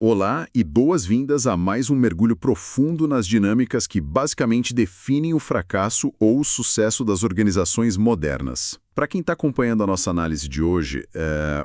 Olá e boas-vindas a mais um mergulho profundo nas dinâmicas que basicamente definem o fracasso ou o sucesso das organizações modernas. Para quem está acompanhando a nossa análise de hoje,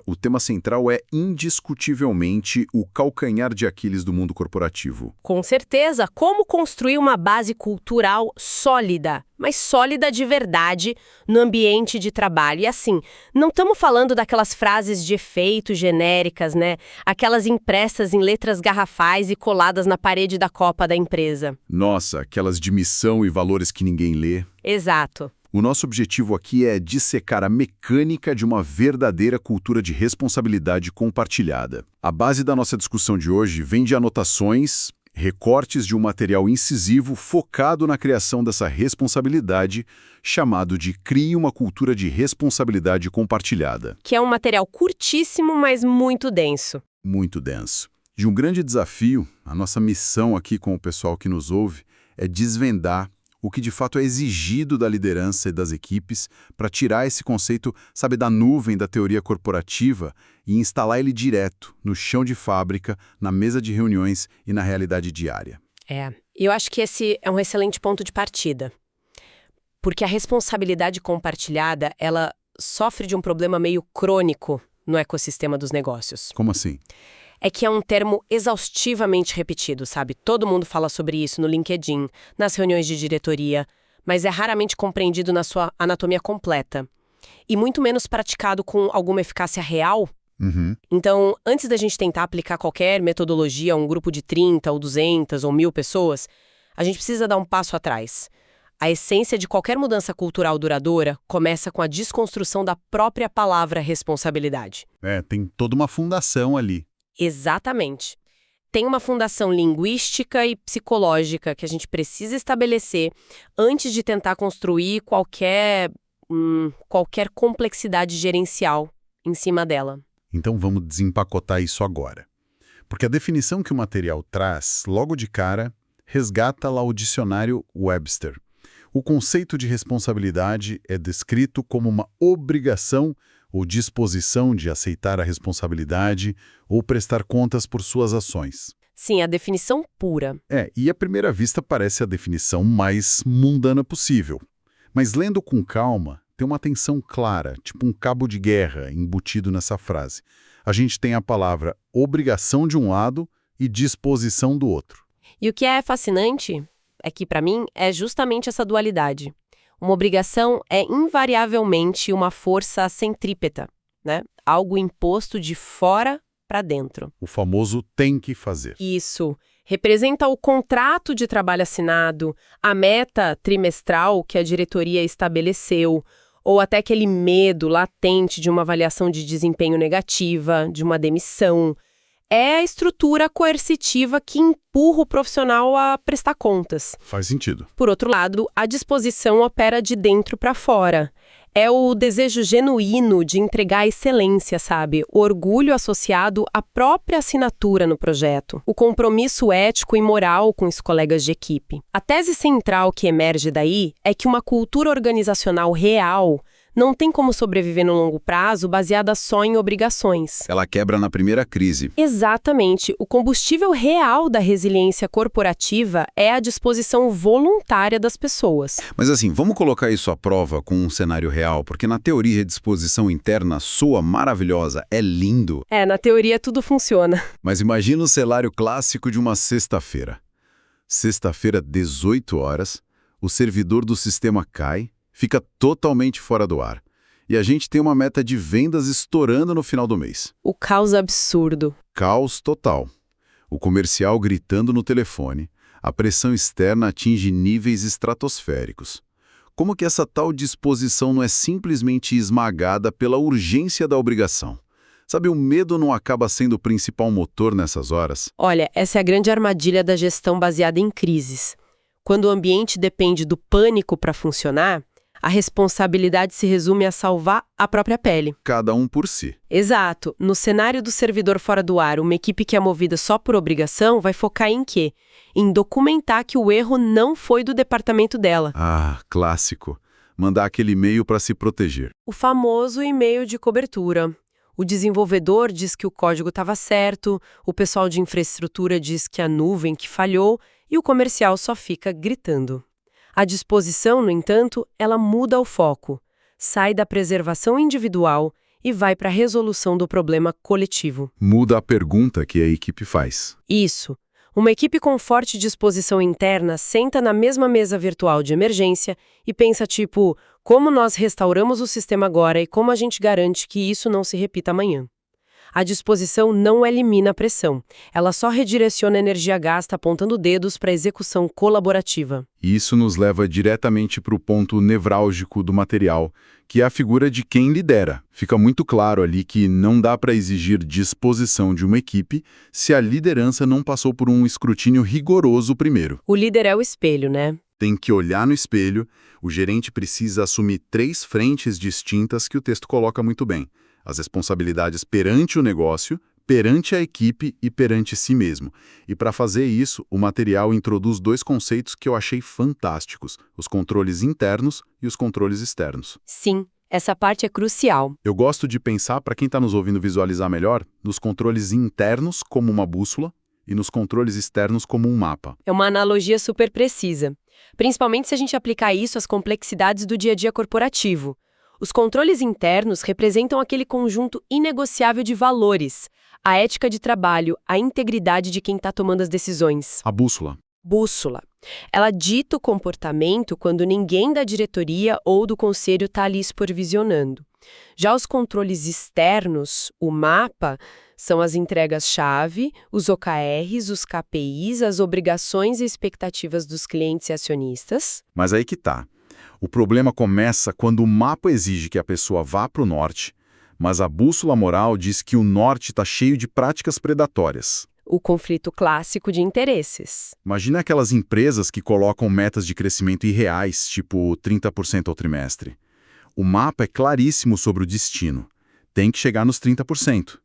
o tema central é indiscutivelmente o calcanhar de Aquiles do mundo corporativo. Com certeza, como construir uma base cultural sólida, mas sólida de verdade no ambiente de trabalho. E assim, não estamos falando daquelas frases de efeito genéricas, né? Aquelas impressas em letras garrafais e coladas na parede da copa da empresa. Nossa, aquelas de missão e valores que ninguém lê. Exato. O nosso objetivo aqui é dissecar a mecânica de uma verdadeira cultura de responsabilidade compartilhada. A base da nossa discussão de hoje vem de anotações, recortes de um material incisivo focado na criação dessa responsabilidade, chamado de Crie uma Cultura de Responsabilidade Compartilhada. Que é um material curtíssimo, mas muito denso. Muito denso. De um grande desafio, a nossa missão aqui com o pessoal que nos ouve é desvendar o que de fato é exigido da liderança e das equipes para tirar esse conceito, sabe, da nuvem da teoria corporativa e instalar ele direto no chão de fábrica, na mesa de reuniões e na realidade diária. Eu acho que esse é um excelente ponto de partida. Porque a responsabilidade compartilhada, ela sofre de um problema meio crônico no ecossistema dos negócios. Como assim? É que é um termo exaustivamente repetido, sabe? Todo mundo fala sobre isso no LinkedIn, nas reuniões de diretoria, mas é raramente compreendido na sua anatomia completa. E muito menos praticado com alguma eficácia real. Então, antes da gente tentar aplicar qualquer metodologia a um grupo de 30 ou 200 ou 1000 pessoas, a gente precisa dar um passo atrás. A essência de qualquer mudança cultural duradoura começa com a desconstrução da própria palavra responsabilidade. Tem toda uma fundação ali. Exatamente. Tem uma fundação linguística e psicológica que a gente precisa estabelecer antes de tentar construir qualquer complexidade gerencial em cima dela. Então vamos desempacotar isso agora. Porque a definição que o material traz, logo de cara, resgata lá o dicionário Webster. O conceito de responsabilidade é descrito como uma obrigação ou disposição de aceitar a responsabilidade ou prestar contas por suas ações. Sim, a definição pura. E à primeira vista parece a definição mais mundana possível. Mas lendo com calma, tem uma tensão clara, tipo um cabo de guerra embutido nessa frase. A gente tem a palavra obrigação de um lado e disposição do outro. E o que é fascinante é que, para mim, é justamente essa dualidade. Uma obrigação é invariavelmente uma força centrípeta, né? Algo imposto de fora para dentro. O famoso tem que fazer. Isso. Representa o contrato de trabalho assinado, a meta trimestral que a diretoria estabeleceu, ou até aquele medo latente de uma avaliação de desempenho negativa, de uma demissão. É a estrutura coercitiva que empurra o profissional a prestar contas. Faz sentido. Por outro lado, a disposição opera de dentro para fora. É o desejo genuíno de entregar a excelência, sabe? O orgulho associado à própria assinatura no projeto. O compromisso ético e moral com os colegas de equipe. A tese central que emerge daí é que uma cultura organizacional real não tem como sobreviver no longo prazo baseada só em obrigações. Ela quebra na primeira crise. Exatamente. O combustível real da resiliência corporativa é a disposição voluntária das pessoas. Mas assim, vamos colocar isso à prova com um cenário real, porque na teoria a disposição interna soa maravilhosa, é lindo. Na teoria tudo funciona. Mas imagina o cenário clássico de uma sexta-feira. Sexta-feira, 18 horas, o servidor do sistema cai, fica totalmente fora do ar. E a gente tem uma meta de vendas estourando no final do mês. O caos absurdo. Caos total. O comercial gritando no telefone. A pressão externa atinge níveis estratosféricos. Como que essa tal disposição não é simplesmente esmagada pela urgência da obrigação? Sabe, o medo não acaba sendo o principal motor nessas horas? Olha, essa é a grande armadilha da gestão baseada em crises. Quando o ambiente depende do pânico para funcionar, a responsabilidade se resume a salvar a própria pele. Cada um por si. Exato. No cenário do servidor fora do ar, uma equipe que é movida só por obrigação vai focar em quê? Em documentar que o erro não foi do departamento dela. Ah, clássico. Mandar aquele e-mail para se proteger. O famoso e-mail de cobertura. O desenvolvedor diz que o código estava certo, o pessoal de infraestrutura diz que a nuvem que falhou e o comercial só fica gritando. A disposição, no entanto, ela muda o foco, sai da preservação individual e vai para a resolução do problema coletivo. Muda a pergunta que a equipe faz. Isso. Uma equipe com forte disposição interna senta na mesma mesa virtual de emergência e pensa tipo, como nós restauramos o sistema agora e como a gente garante que isso não se repita amanhã. A disposição não elimina a pressão, ela só redireciona a energia gasta apontando dedos para a execução colaborativa. E isso nos leva diretamente para o ponto nevrálgico do material, que é a figura de quem lidera. Fica muito claro ali que não dá para exigir disposição de uma equipe se a liderança não passou por um escrutínio rigoroso primeiro. O líder é o espelho, né? Tem que olhar no espelho, o gerente precisa assumir 3 frentes distintas que o texto coloca muito bem. As responsabilidades perante o negócio, perante a equipe e perante si mesmo. E para fazer isso, o material introduz 2 conceitos que eu achei fantásticos, os controles internos e os controles externos. Sim, essa parte é crucial. Eu gosto de pensar, para quem está nos ouvindo visualizar melhor, nos controles internos como uma bússola e nos controles externos como um mapa. É uma analogia super precisa, principalmente se a gente aplicar isso às complexidades do dia a dia corporativo. Os controles internos representam aquele conjunto inegociável de valores, a ética de trabalho, a integridade de quem está tomando as decisões. A bússola. Bússola. Ela dita o comportamento quando ninguém da diretoria ou do conselho está ali supervisionando. Já os controles externos, o mapa, são as entregas-chave, os OKRs, os KPIs, as obrigações e expectativas dos clientes e acionistas. Mas aí que tá. O problema começa quando o mapa exige que a pessoa vá para o norte, mas a bússola moral diz que o norte está cheio de práticas predatórias. O conflito clássico de interesses. Imagina aquelas empresas que colocam metas de crescimento irreais, tipo 30% ao trimestre. O mapa é claríssimo sobre o destino. Tem que chegar nos 30%.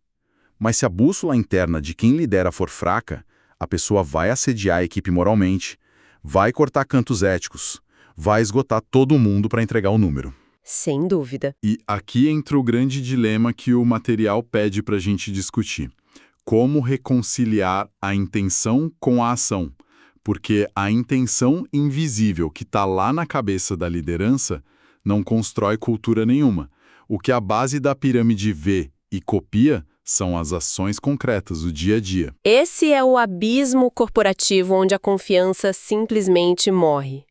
Mas se a bússola interna de quem lidera for fraca, a pessoa vai assediar a equipe moralmente, vai cortar cantos éticos, vai esgotar todo mundo para entregar o número. Sem dúvida. E aqui entra o grande dilema que o material pede para a gente discutir. Como reconciliar a intenção com a ação? Porque a intenção invisível que está lá na cabeça da liderança não constrói cultura nenhuma. O que a base da pirâmide vê e copia são as ações concretas, o dia a dia. Esse é o abismo corporativo onde a confiança simplesmente morre.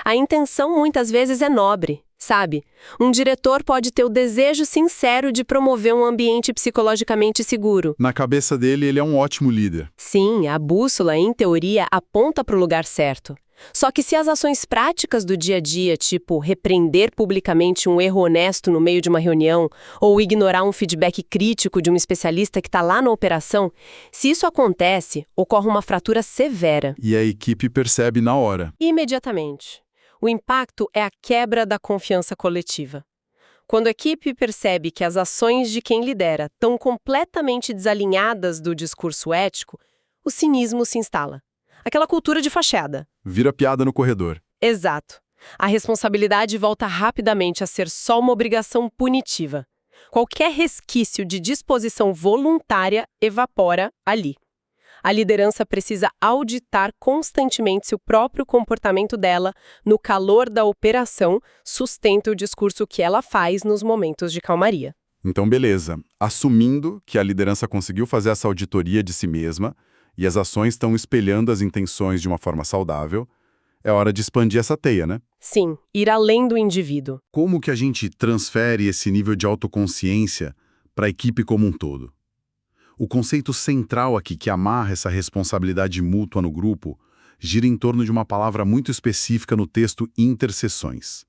A intenção muitas vezes é nobre, sabe? Um diretor pode ter o desejo sincero de promover um ambiente psicologicamente seguro. Na cabeça dele, ele é um ótimo líder. Sim, a bússola, em teoria, aponta para o lugar certo. Só que se as ações práticas do dia a dia, tipo repreender publicamente um erro honesto no meio de uma reunião ou ignorar um feedback crítico de um especialista que está lá na operação, se isso acontece, ocorre uma fratura severa. E a equipe percebe na hora. Imediatamente. O impacto é a quebra da confiança coletiva. Quando a equipe percebe que as ações de quem lidera estão completamente desalinhadas do discurso ético, o cinismo se instala. Aquela cultura de fachada. Vira piada no corredor. Exato. A responsabilidade volta rapidamente a ser só uma obrigação punitiva. Qualquer resquício de disposição voluntária evapora ali. A liderança precisa auditar constantemente se o próprio comportamento dela, no calor da operação, sustenta o discurso que ela faz nos momentos de calmaria. Então, beleza. Assumindo que a liderança conseguiu fazer essa auditoria de si mesma e as ações estão espelhando as intenções de uma forma saudável, é hora de expandir essa teia, né? Sim, ir além do indivíduo. Como que a gente transfere esse nível de autoconsciência para a equipe como um todo? O conceito central aqui que amarra essa responsabilidade mútua no grupo gira em torno de uma palavra muito específica no texto interseções.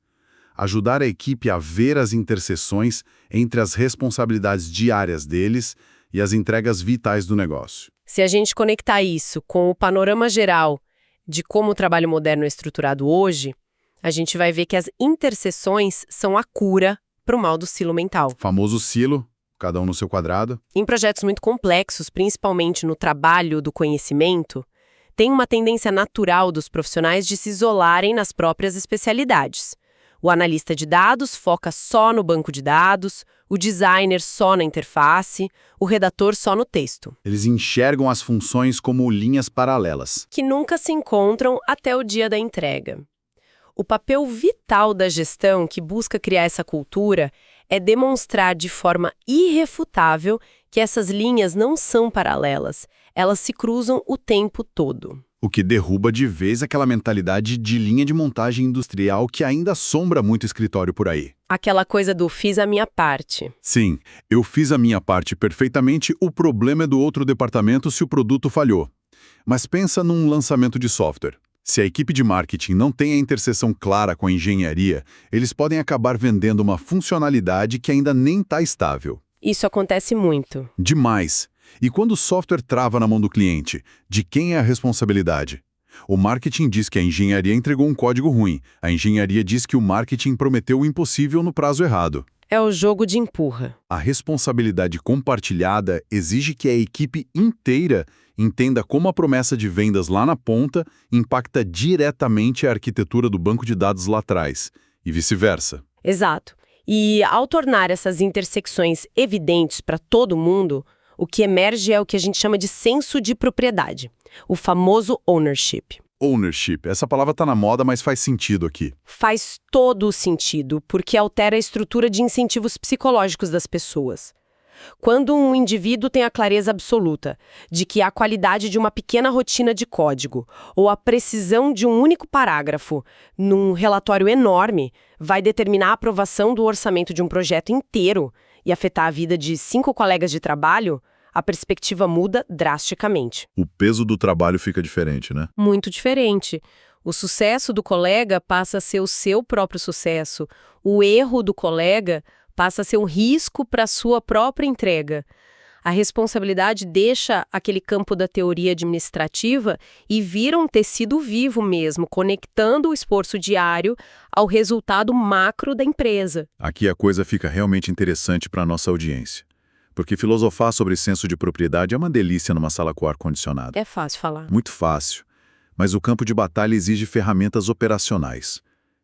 Ajudar a equipe a ver as interseções entre as responsabilidades diárias deles e as entregas vitais do negócio. Se a gente conectar isso com o panorama geral de como o trabalho moderno é estruturado hoje, a gente vai ver que as interseções são a cura para o mal do silo mental. Famoso silo, cada um no seu quadrado. Em projetos muito complexos, principalmente no trabalho do conhecimento, tem uma tendência natural dos profissionais de se isolarem nas próprias especialidades. O analista de dados foca só no banco de dados, o designer só na interface, o redator só no texto, Eles enxergam as funções como linhas paralelas. que nunca se encontram até o dia da entrega. O papel vital da gestão que busca criar essa cultura é demonstrar de forma irrefutável que essas linhas não são paralelas, elas se cruzam o tempo todo. O que derruba de vez aquela mentalidade de linha de montagem industrial que ainda assombra muito escritório por aí. Aquela coisa do fiz a minha parte. Sim, eu fiz a minha parte perfeitamente, o problema é do outro departamento se o produto falhou. Mas pensa num lançamento de software. Se a equipe de marketing não tem a interseção clara com a engenharia, eles podem acabar vendendo uma funcionalidade que ainda nem está estável. Isso acontece muito. Demais. E quando o software trava na mão do cliente, de quem é a responsabilidade? O marketing diz que a engenharia entregou um código ruim. A engenharia diz que o marketing prometeu o impossível no prazo errado. É o jogo de empurra. A responsabilidade compartilhada exige que a equipe inteira entenda como a promessa de vendas lá na ponta impacta diretamente a arquitetura do banco de dados lá atrás, e vice-versa. Exato. E ao tornar essas intersecções evidentes para todo mundo, o que emerge é o que a gente chama de senso de propriedade, o famoso ownership. Ownership, essa palavra está na moda, mas faz sentido aqui. Faz todo o sentido, porque altera a estrutura de incentivos psicológicos das pessoas. Quando um indivíduo tem a clareza absoluta de que a qualidade de uma pequena rotina de código ou a precisão de um único parágrafo num relatório enorme vai determinar a aprovação do orçamento de um projeto inteiro e afetar a vida de 5 colegas de trabalho, a perspectiva muda drasticamente. O peso do trabalho fica diferente, né? Muito diferente. O sucesso do colega passa a ser o seu próprio sucesso. O erro do colega passa a ser um risco para a sua própria entrega. A responsabilidade deixa aquele campo da teoria administrativa e vira um tecido vivo mesmo, conectando o esforço diário ao resultado macro da empresa. Aqui a coisa fica realmente interessante para a nossa audiência. Porque filosofar sobre senso de propriedade é uma delícia numa sala com ar-condicionado. É fácil falar. Muito fácil. Mas o campo de batalha exige ferramentas operacionais.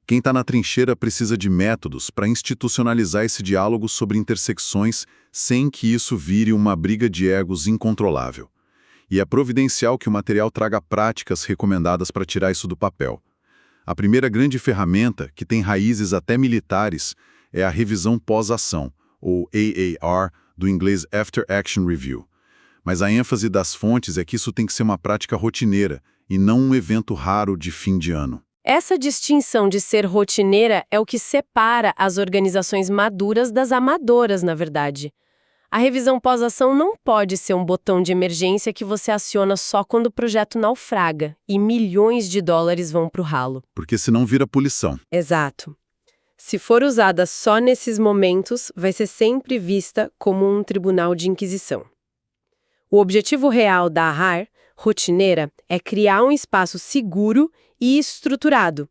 Quem está na trincheira precisa de métodos para institucionalizar esse diálogo sobre intersecções sem que isso vire uma briga de egos incontrolável. E é providencial que o material traga práticas recomendadas para tirar isso do papel. A primeira grande ferramenta, que tem raízes até militares, é a revisão pós-ação, ou AAR, do inglês After Action Review. Mas a ênfase das fontes é que isso tem que ser uma prática rotineira e não um evento raro de fim de ano. Essa distinção de ser rotineira é o que separa as organizações maduras das amadoras, na verdade. A revisão pós-ação não pode ser um botão de emergência que você aciona só quando o projeto naufraga e milhões de dólares vão para o ralo. Porque senão vira poluição. Exato. Se for usada só nesses momentos, vai ser sempre vista como um tribunal de inquisição. O objetivo real da AHAR, rotineira, é criar um espaço seguro e estruturado.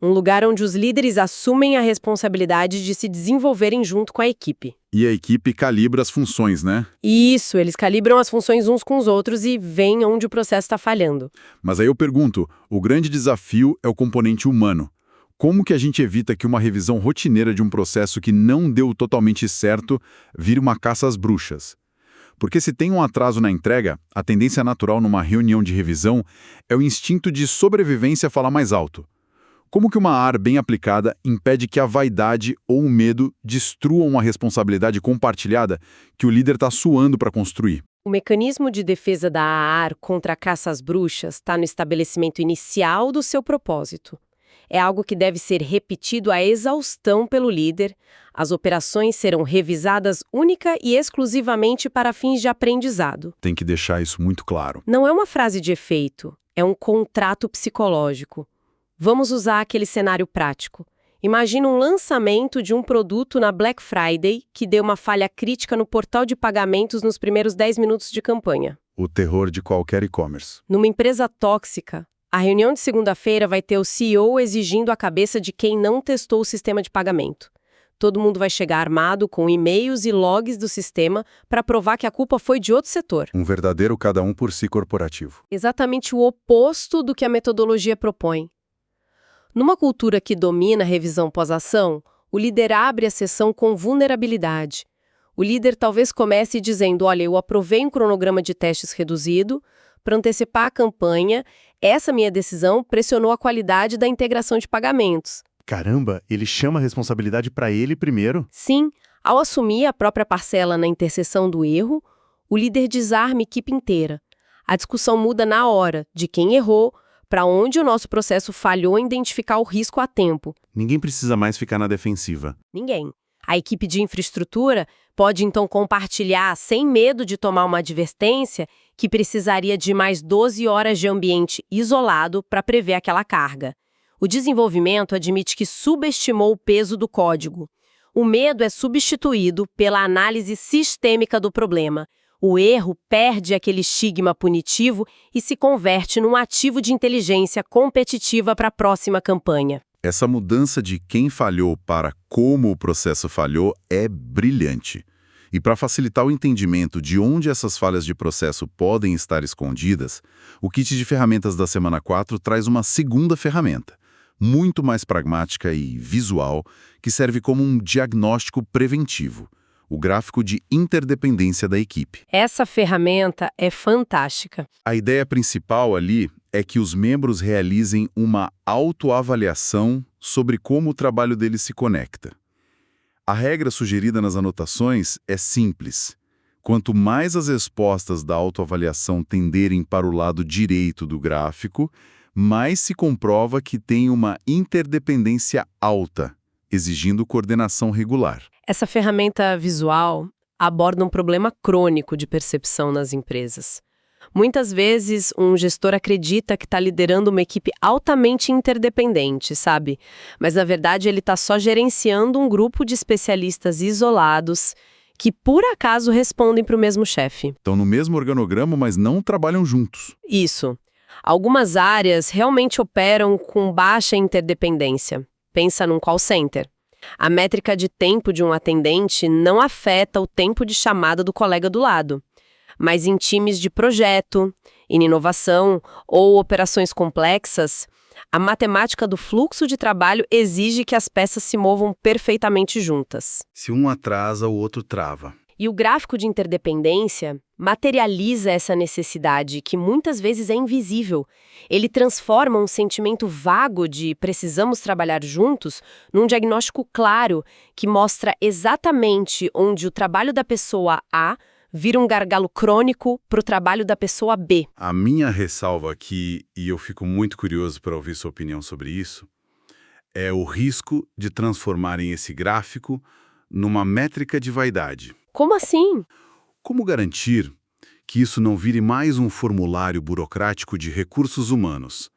Um lugar onde os líderes assumem a responsabilidade de se desenvolverem junto com a equipe. E a equipe calibra as funções, né? Isso, eles calibram as funções uns com os outros e veem onde o processo está falhando. Mas aí eu pergunto, o grande desafio é o componente humano. Como que a gente evita que uma revisão rotineira de um processo que não deu totalmente certo vire uma caça às bruxas? Porque se tem um atraso na entrega, a tendência natural numa reunião de revisão é o instinto de sobrevivência falar mais alto. Como que uma AR bem aplicada impede que a vaidade ou o medo destruam uma responsabilidade compartilhada que o líder está suando para construir? O mecanismo de defesa da AAR contra a caça às bruxas está no estabelecimento inicial do seu propósito. É algo que deve ser repetido à exaustão pelo líder. As operações serão revisadas única e exclusivamente para fins de aprendizado. Tem que deixar isso muito claro. Não é uma frase de efeito, é um contrato psicológico. Vamos usar aquele cenário prático. Imagina um lançamento de um produto na Black Friday que deu uma falha crítica no portal de pagamentos nos primeiros 10 minutos de campanha. O terror de qualquer e-commerce. Numa empresa tóxica, a reunião de segunda-feira vai ter o CEO exigindo a cabeça de quem não testou o sistema de pagamento. Todo mundo vai chegar armado com e-mails e logs do sistema para provar que a culpa foi de outro setor. Um verdadeiro cada um por si corporativo. Exatamente o oposto do que a metodologia propõe. Numa cultura que domina a revisão pós-ação, o líder abre a sessão com vulnerabilidade. O líder talvez comece dizendo, olha, eu aprovei um cronograma de testes reduzido para antecipar a campanha. Essa minha decisão pressionou a qualidade da integração de pagamentos. Caramba, ele chama a responsabilidade para ele primeiro? Sim, ao assumir a própria parcela na interseção do erro, o líder desarma a equipe inteira. A discussão muda na hora, de quem errou, para onde o nosso processo falhou em identificar o risco a tempo. Ninguém precisa mais ficar na defensiva. Ninguém. A equipe de infraestrutura pode então compartilhar, sem medo de tomar uma advertência, que precisaria de mais 12 horas de ambiente isolado para prever aquela carga. O desenvolvimento admite que subestimou o peso do código. O medo é substituído pela análise sistêmica do problema. O erro perde aquele estigma punitivo e se converte num ativo de inteligência competitiva para a próxima campanha. Essa mudança de quem falhou para como o processo falhou é brilhante. E para facilitar o entendimento de onde essas falhas de processo podem estar escondidas, o kit de ferramentas da semana 4 traz uma segunda ferramenta, muito mais pragmática e visual, que serve como um diagnóstico preventivo, o gráfico de interdependência da equipe. Essa ferramenta é fantástica. A ideia principal ali é que os membros realizem uma autoavaliação sobre como o trabalho deles se conecta. A regra sugerida nas anotações é simples. Quanto mais as respostas da autoavaliação tenderem para o lado direito do gráfico, mais se comprova que tem uma interdependência alta, exigindo coordenação regular. Essa ferramenta visual aborda um problema crônico de percepção nas empresas. Muitas vezes, um gestor acredita que está liderando uma equipe altamente interdependente, sabe? Mas, na verdade, ele está só gerenciando um grupo de especialistas isolados que, por acaso, respondem para o mesmo chefe. Estão no mesmo organograma, mas não trabalham juntos. Isso. Algumas áreas realmente operam com baixa interdependência. Pensa num call center. A métrica de tempo de um atendente não afeta o tempo de chamada do colega do lado. Mas em times de projeto, em inovação ou operações complexas, a matemática do fluxo de trabalho exige que as peças se movam perfeitamente juntas. Se um atrasa, o outro trava. E o gráfico de interdependência materializa essa necessidade, que muitas vezes é invisível. Ele transforma um sentimento vago de precisamos trabalhar juntos num diagnóstico claro que mostra exatamente onde o trabalho da pessoa A vira um gargalo crônico para o trabalho da pessoa B. A minha ressalva aqui, e eu fico muito curioso para ouvir sua opinião sobre isso, é o risco de transformarem esse gráfico numa métrica de vaidade. Como assim? Como garantir que isso não vire mais um formulário burocrático de recursos humanos?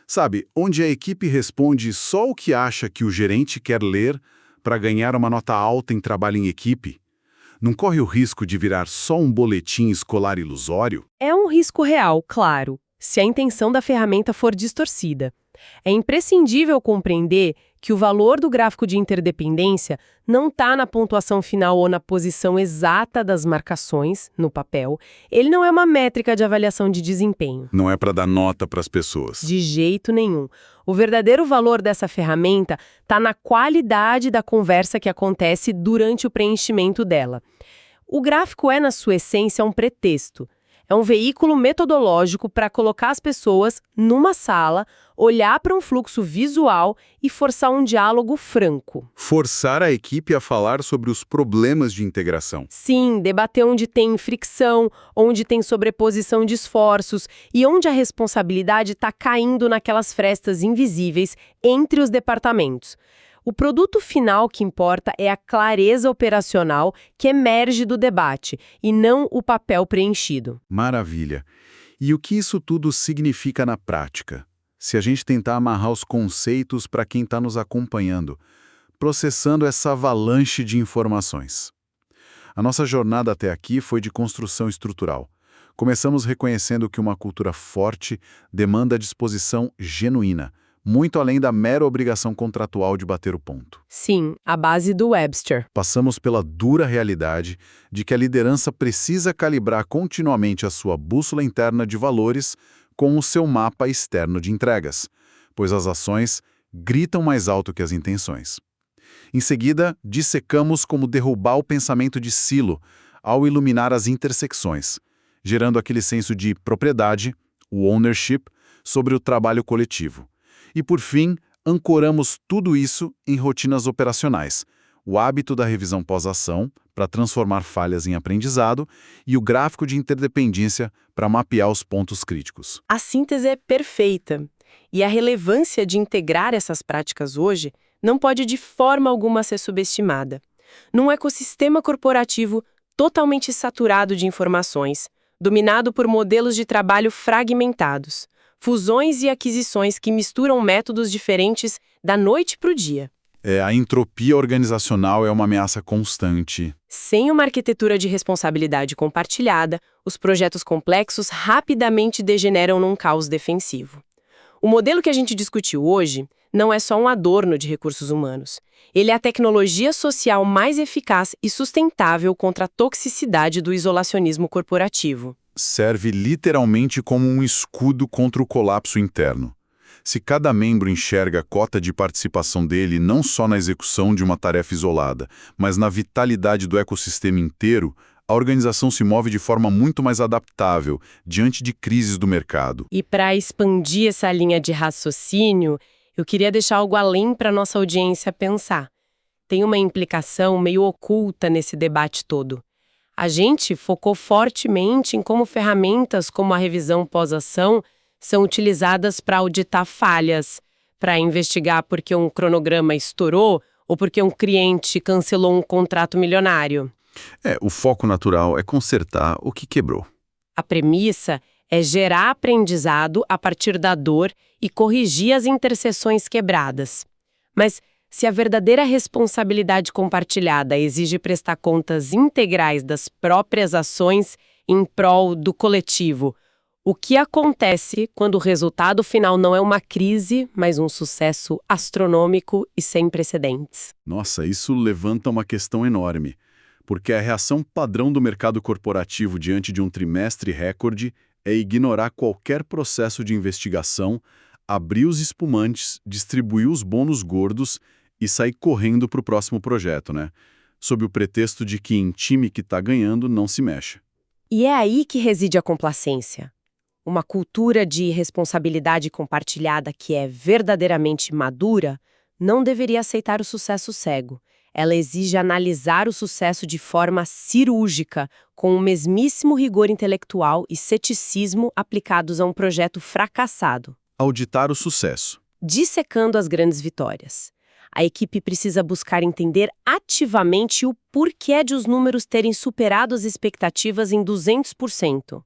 Sabe, onde a equipe responde só o que acha que o gerente quer ler para ganhar uma nota alta em trabalho em equipe? Não corre o risco de virar só um boletim escolar ilusório? É um risco real, claro, se a intenção da ferramenta for distorcida. É imprescindível compreender que o valor do gráfico de interdependência não está na pontuação final ou na posição exata das marcações, no papel. Ele não é uma métrica de avaliação de desempenho. Não é para dar nota para as pessoas. De jeito nenhum. O verdadeiro valor dessa ferramenta está na qualidade da conversa que acontece durante o preenchimento dela. O gráfico é, na sua essência, um pretexto. É um veículo metodológico para colocar as pessoas numa sala, olhar para um fluxo visual e forçar um diálogo franco. Forçar a equipe a falar sobre os problemas de integração. Sim, debater onde tem fricção, onde tem sobreposição de esforços e onde a responsabilidade está caindo naquelas frestas invisíveis entre os departamentos. O produto final que importa é a clareza operacional que emerge do debate, e não o papel preenchido. Maravilha. E o que isso tudo significa na prática? Se a gente tentar amarrar os conceitos para quem está nos acompanhando, processando essa avalanche de informações. A nossa jornada até aqui foi de construção estrutural. Começamos reconhecendo que uma cultura forte demanda disposição genuína, muito além da mera obrigação contratual de bater o ponto. Sim, a base do Webster. Passamos pela dura realidade de que a liderança precisa calibrar continuamente a sua bússola interna de valores com o seu mapa externo de entregas, pois as ações gritam mais alto que as intenções. Em seguida, dissecamos como derrubar o pensamento de silo ao iluminar as intersecções, gerando aquele senso de propriedade, o ownership, sobre o trabalho coletivo. E, por fim, ancoramos tudo isso em rotinas operacionais, o hábito da revisão pós-ação para transformar falhas em aprendizado e o gráfico de interdependência para mapear os pontos críticos. A síntese é perfeita. E a relevância de integrar essas práticas hoje não pode de forma alguma ser subestimada. Num ecossistema corporativo totalmente saturado de informações, dominado por modelos de trabalho fragmentados, fusões e aquisições que misturam métodos diferentes da noite para o dia. A entropia organizacional é uma ameaça constante. Sem uma arquitetura de responsabilidade compartilhada, os projetos complexos rapidamente degeneram num caos defensivo. O modelo que a gente discutiu hoje não é só um adorno de recursos humanos. Ele é a tecnologia social mais eficaz e sustentável contra a toxicidade do isolacionismo corporativo. Serve literalmente como um escudo contra o colapso interno. Se cada membro enxerga a cota de participação dele não só na execução de uma tarefa isolada, mas na vitalidade do ecossistema inteiro, a organização se move de forma muito mais adaptável diante de crises do mercado. E para expandir essa linha de raciocínio, eu queria deixar algo além para nossa audiência pensar. Tem uma implicação meio oculta nesse debate todo. A gente focou fortemente em como ferramentas como a revisão pós-ação são utilizadas para auditar falhas, para investigar porque um cronograma estourou ou porque um cliente cancelou um contrato milionário. O foco natural é consertar o que quebrou. A premissa é gerar aprendizado a partir da dor e corrigir as interseções quebradas. Mas se a verdadeira responsabilidade compartilhada exige prestar contas integrais das próprias ações em prol do coletivo, o que acontece quando o resultado final não é uma crise, mas um sucesso astronômico e sem precedentes? Nossa, isso levanta uma questão enorme, porque a reação padrão do mercado corporativo diante de um trimestre recorde é ignorar qualquer processo de investigação, abrir os espumantes, distribuir os bônus gordos e sair correndo para o próximo projeto, né? Sob o pretexto de que em time que está ganhando não se mexe. E é aí que reside a complacência. Uma cultura de responsabilidade compartilhada que é verdadeiramente madura não deveria aceitar o sucesso cego. Ela exige analisar o sucesso de forma cirúrgica, com o mesmíssimo rigor intelectual e ceticismo aplicados a um projeto fracassado. Auditar o sucesso. Dissecando as grandes vitórias. A equipe precisa buscar entender ativamente o porquê de os números terem superado as expectativas em 200%.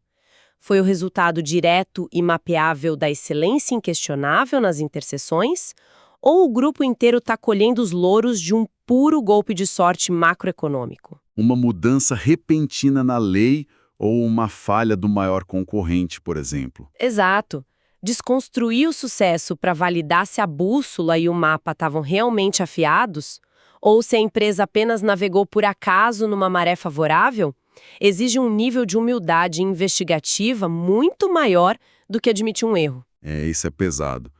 Foi o resultado direto e mapeável da excelência inquestionável nas interseções? Ou o grupo inteiro está colhendo os louros de um puro golpe de sorte macroeconômico? Uma mudança repentina na lei ou uma falha do maior concorrente, por exemplo. Exato. Desconstruir o sucesso para validar se a bússola e o mapa estavam realmente afiados? Ou se a empresa apenas navegou por acaso numa maré favorável? Exige um nível de humildade investigativa muito maior do que admitir um erro. Isso é pesado.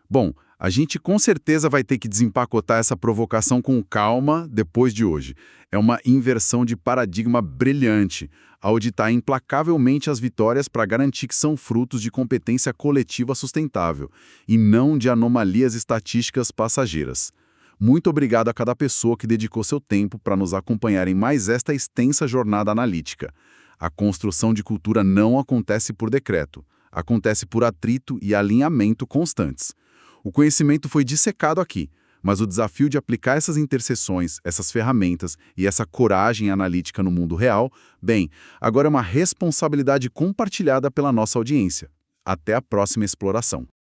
Bom, a gente com certeza vai ter que desempacotar essa provocação com calma depois de hoje. É uma inversão de paradigma brilhante, auditar implacavelmente as vitórias para garantir que são frutos de competência coletiva sustentável e não de anomalias estatísticas passageiras. Muito obrigado a cada pessoa que dedicou seu tempo para nos acompanhar em mais esta extensa jornada analítica. A construção de cultura não acontece por decreto, acontece por atrito e alinhamento constantes. O conhecimento foi dissecado aqui, mas o desafio de aplicar essas interseções, essas ferramentas e essa coragem analítica no mundo real, agora é uma responsabilidade compartilhada pela nossa audiência. Até a próxima exploração.